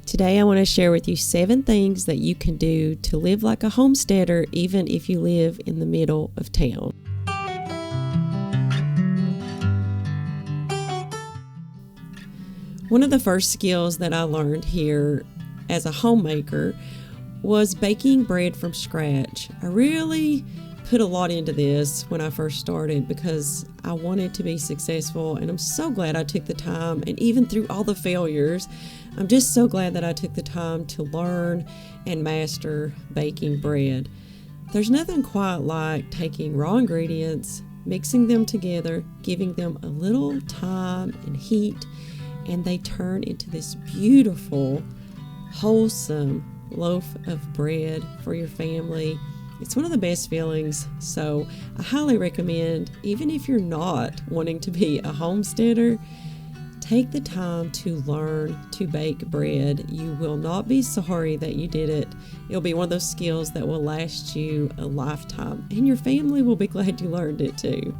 Today I want to share with you 7 things that you can do to live like a homesteader even if you live in the middle of town. One of the first skills that I learned here as a homemaker was baking bread from scratch. I really put a lot into this when I first started because I wanted to be successful, and I'm so glad I took the time. And even through all the failures, I'm just so glad that I took the time to learn and master baking bread. There's nothing quite like taking raw ingredients, mixing them together, giving them a little time and heat, and they turn into this beautiful, wholesome loaf of bread for your family. It's one of the best feelings, so I highly recommend, even if you're not wanting to be a homesteader, take the time to learn to bake bread. You will not be sorry that you did it. It'll be one of those skills that will last you a lifetime, and your family will be glad you learned it too.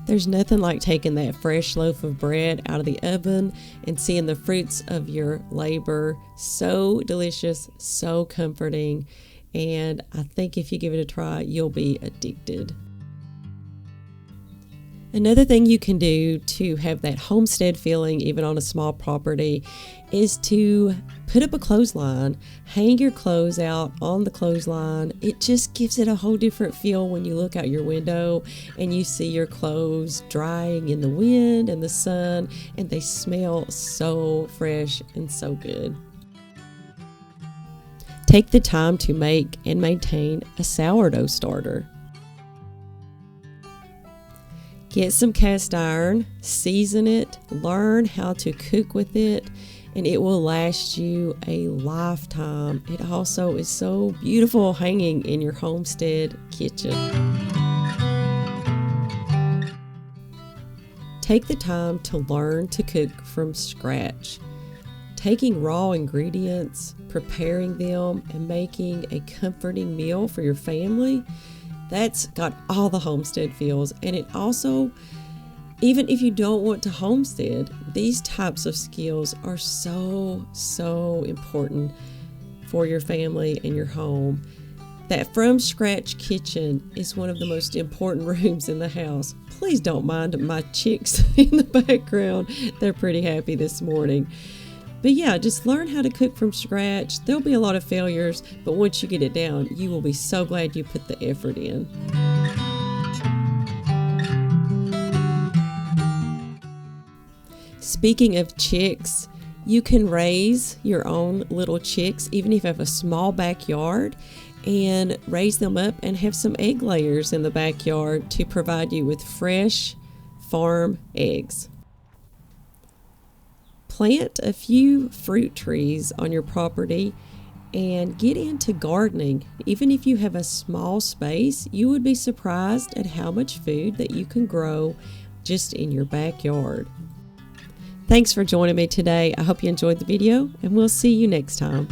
There's nothing like taking that fresh loaf of bread out of the oven and seeing the fruits of your labor. So delicious, so comforting, and I think if you give it a try, you'll be addicted. Another thing you can do to have that homestead feeling, even on a small property, is to put up a clothesline. Hang your clothes out on the clothesline. It just gives it a whole different feel when you look out your window and you see your clothes drying in the wind and the sun, and they smell so fresh and so good. Take the time to make and maintain a sourdough starter. Get some cast iron, season it, learn how to cook with it, and it will last you a lifetime. It also is so beautiful hanging in your homestead kitchen. Take the time to learn to cook from scratch. Taking raw ingredients, preparing them, and making a comforting meal for your family, that's got all the homestead feels. And it also, even if you don't want to homestead, these types of skills are so important for your family and your home. That from scratch kitchen is one of the most important rooms in the house. Please don't mind my chicks in the background. They're pretty happy this morning. But yeah, just learn how to cook from scratch. There'll be a lot of failures, but once you get it down, you will be so glad you put the effort in. Speaking of chicks, you can raise your own little chicks, even if you have a small backyard, and raise them up and have some egg layers in the backyard to provide you with fresh farm eggs. Plant a few fruit trees on your property and get into gardening. Even if you have a small space, you would be surprised at how much food that you can grow just in your backyard. Thanks for joining me today. I hope you enjoyed the video, and we'll see you next time.